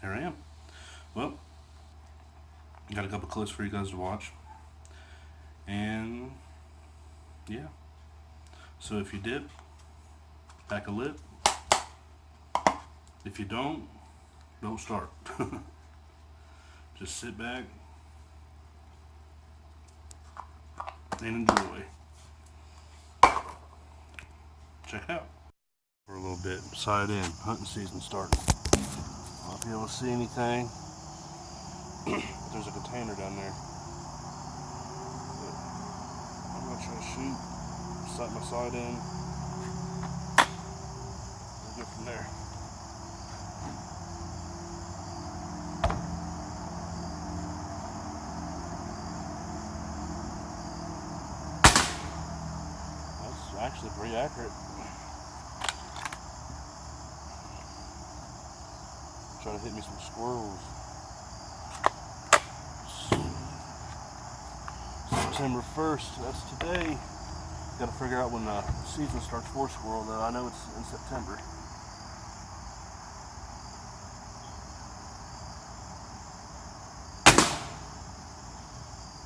here I am. Well, got a couple clips for you guys to watch. And yeah. So if you dip, pack a lip. If you don't start. Just sit back and enjoy. Check it out. For a little bit, side in, hunting season starting. I don't know if you able to see anything. There's a container down there. But I'm gonna try to shoot, sight my side in. We'll go from there. That's actually pretty accurate. Try to hit me some squirrels. September 1st, that's today. Got to figure out when the season starts for squirrel, though. I know it's in September.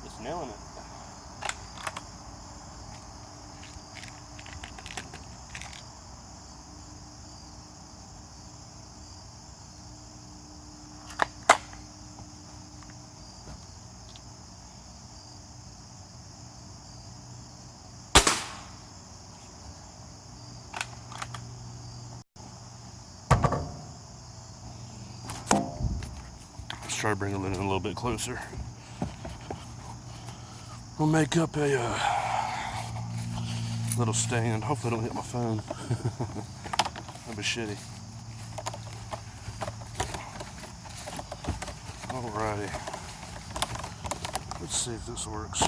It's nailing it. Let's try to bring it in a little bit closer. We'll make up a little stand. Hopefully, I don't hit my phone. That'd be shitty. Alrighty. Let's see if this works.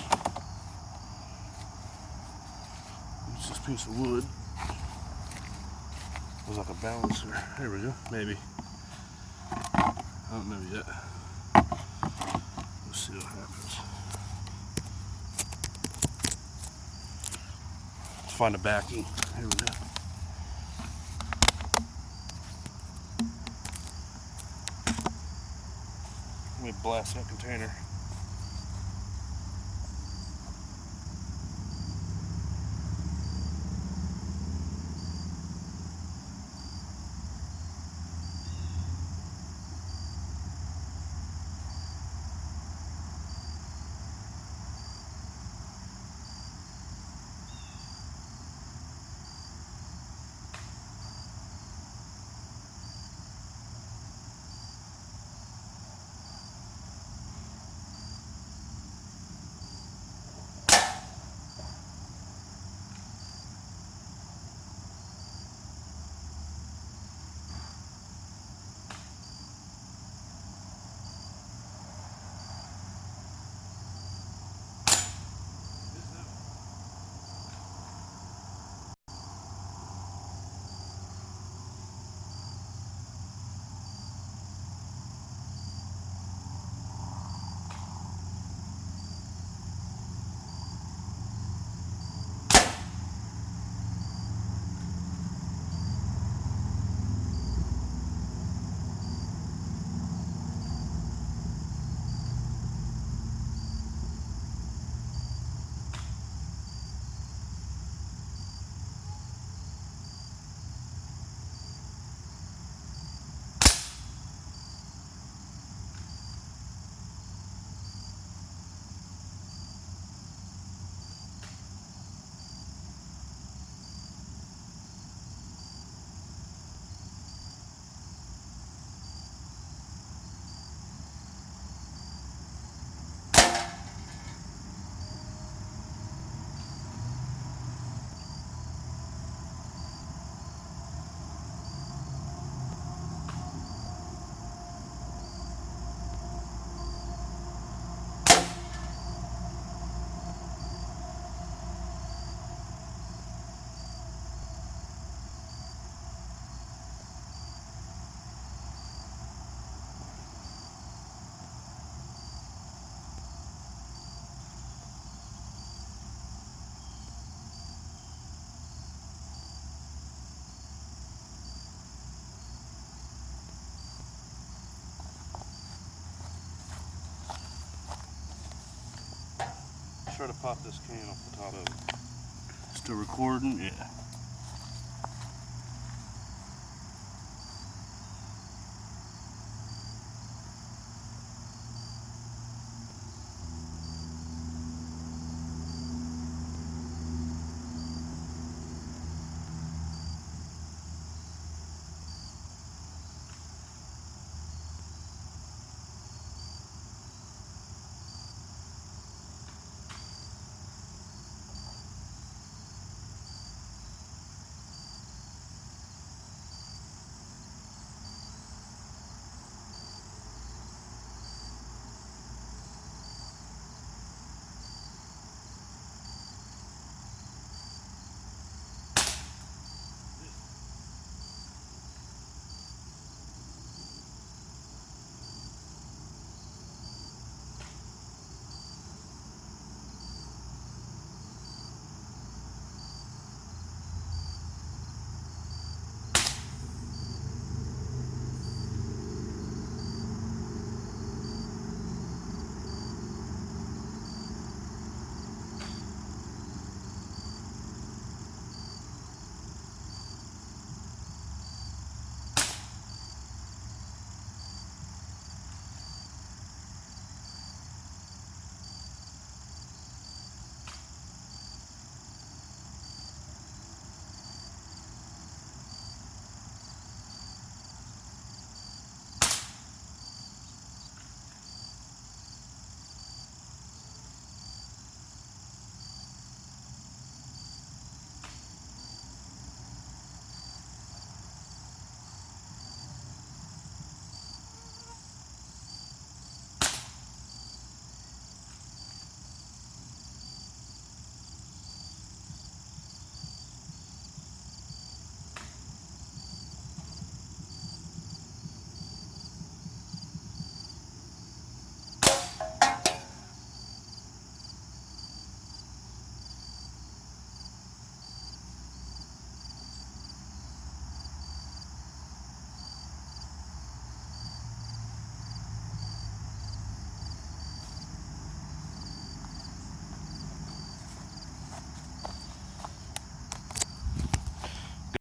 Use this piece of wood. It was like a balancer. There we go. Maybe. I don't know yet. Let's see what happens. Let's find a backing. Here we go. Let me blast that container. try to pop this can off the top of it. Still recording? Yeah.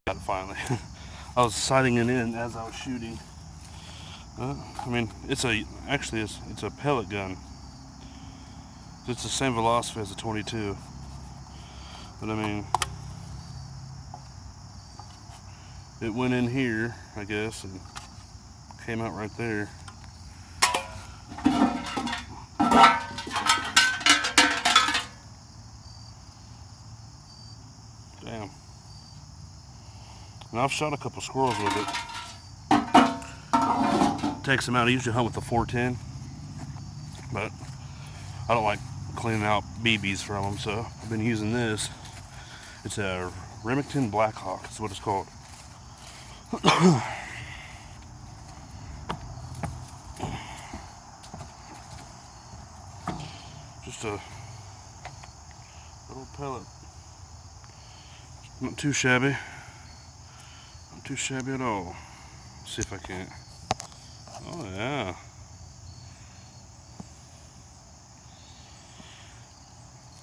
Got it finally. I was sighting it in as I was shooting. I mean, it's a pellet gun. It's the same velocity as a 22, but I mean, it went in here, I guess, and came out right there. Damn. And I've shot a couple squirrels with it. Takes them out. I usually hunt with the 410, but I don't like cleaning out BBs from them, so I've been using this. It's a Remington Blackhawk. That's what it's called. Just a little pellet. Not too shabby. Not too shabby at all. Let's see if I can't. Oh yeah.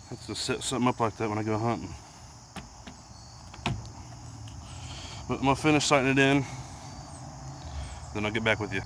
Have to set something up like that when I go hunting. But I'm gonna finish sighting it in, then I'll get back with you.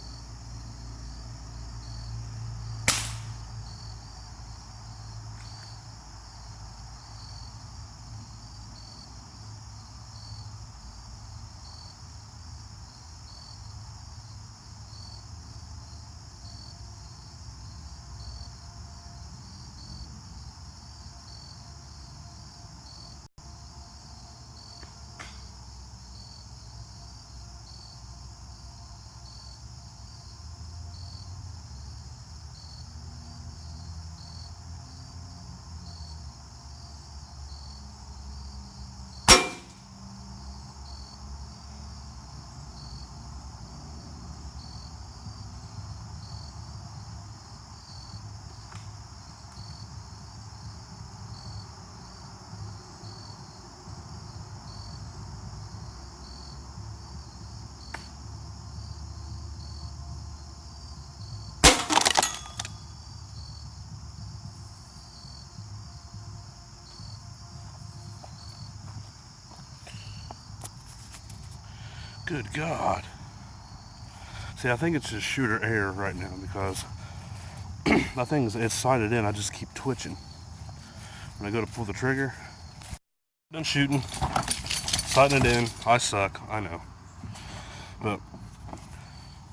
Good God. See, I think it's just shooter error right now because that thing it's sighted in. I just keep twitching. When I go to pull the trigger, done shooting, sighting it in. I suck, I know. But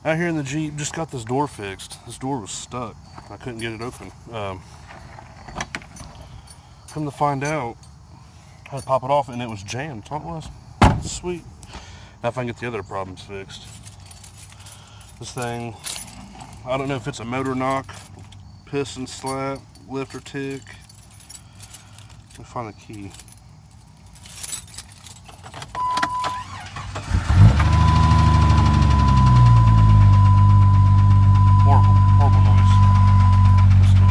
out here in the Jeep, just got this door fixed. This door was stuck. I couldn't get it open. Come to find out, I had to pop it off and it was jammed. That's all it was. Sweet. Now if I can get the other problems fixed. This thing, I don't know if it's a motor knock, piston slap, lifter tick. Let me find the key. Horrible noise. Listen to it.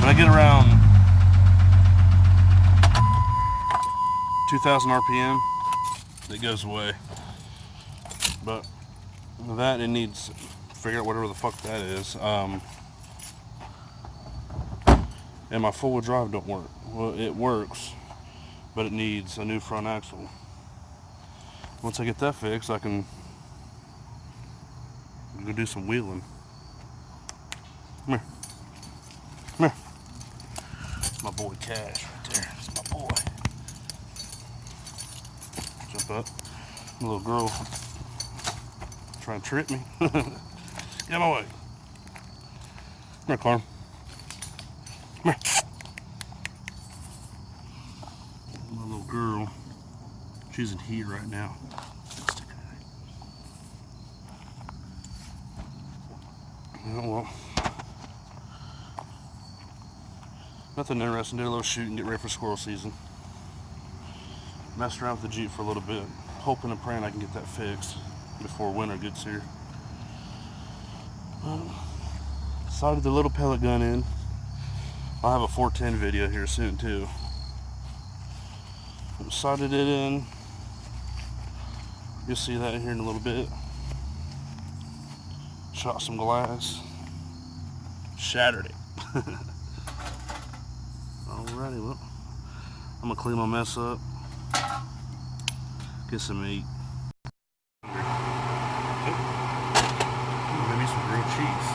When I get around 2,000 RPM, it goes away. But that, it needs, figure out whatever the fuck that is. And my four-wheel drive don't work. Well, it works, but it needs a new front axle. Once I get that fixed, I can go do some wheeling. Come here. Come here. My boy Cash right there. It's my boy. Jump up. A little girl trying to trip me. Get my way. Come here, Carm. Come here. My little girl. She's in heat right now. Oh, well. Nothing interesting. Did a little shooting, get ready for squirrel season. Messed around with the Jeep for a little bit. Hoping and praying I can get that fixed before winter gets here. Sighted the little pellet gun in. I'll have a 410 video here soon too. Sighted it in. You'll see that here in a little bit. Shot some glass. Shattered it. Alrighty, well, I'm gonna clean my mess up. Get some meat. Maybe some grilled cheese.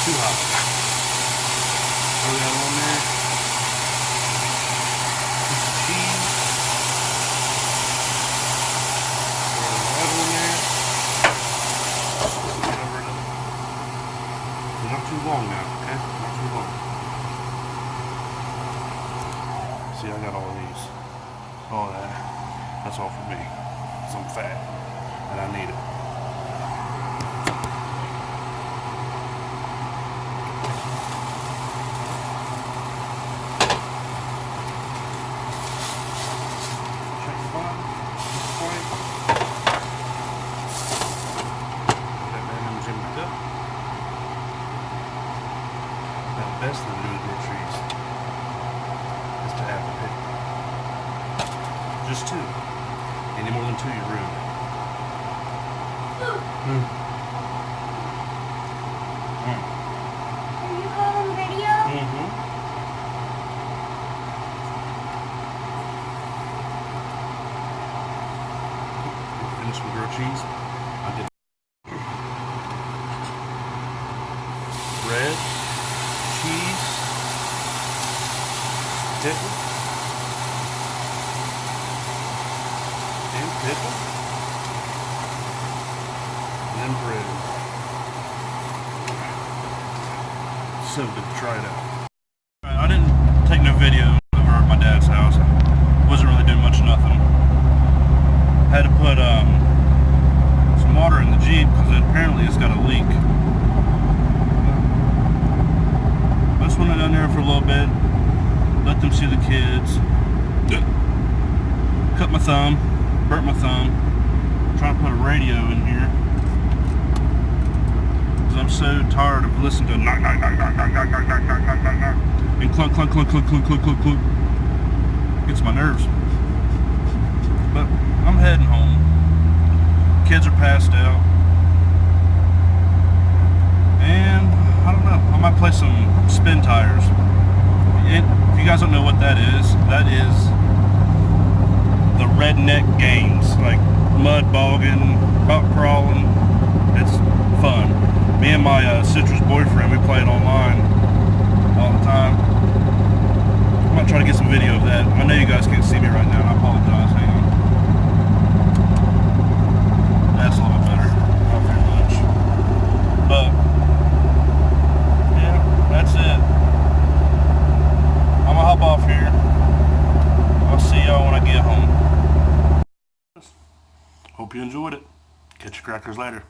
Too hot. Throw that on there. Piece of cheese. Throw that on there. Get over it. Not too long now, okay? Not too long. See, I got all of these. All that. That's all for me. Because I'm fat. And I need it. Check the bottom. Just quiet. Put that man in the gym back up. Now the best thing to do with groceries is to have a pick. Just 2. Any more than 2, you're ruined. Are you on video? Mm-hmm. Finish with grilled cheese. I did bread, cheese, pickle, and pickle, and then bread. So good to try it out. I didn't take no video over at my dad's house. Wasn't really doing much of nothing. Had to put some water in the Jeep because apparently it's got a leak. I just went down there for a little bit, let them see the kids. Cut my thumb, burnt my thumb. Trying to put a radio in here. I'm so tired of listening to knock, knock, knock, knock, knock, knock, knock, knock, knock, knock, knock, knock, and clunk, clunk, clunk, clunk, clunk, clunk, clunk, clunk. Gets my nerves. But I'm heading home. Kids are passed out. And I don't know. I might play some spin tires. If you guys don't know what that is the redneck games, like mud bogging, rock crawling. It's fun. Me and my sister's boyfriend, we play it online all the time. I'm gonna try to get some video of that. I know you guys can't see me right now, and I apologize. Hang on. That's a little bit better. Not very much. But yeah, that's it. I'm gonna hop off here. I'll see y'all when I get home. Hope you enjoyed it. Catch your crackers later.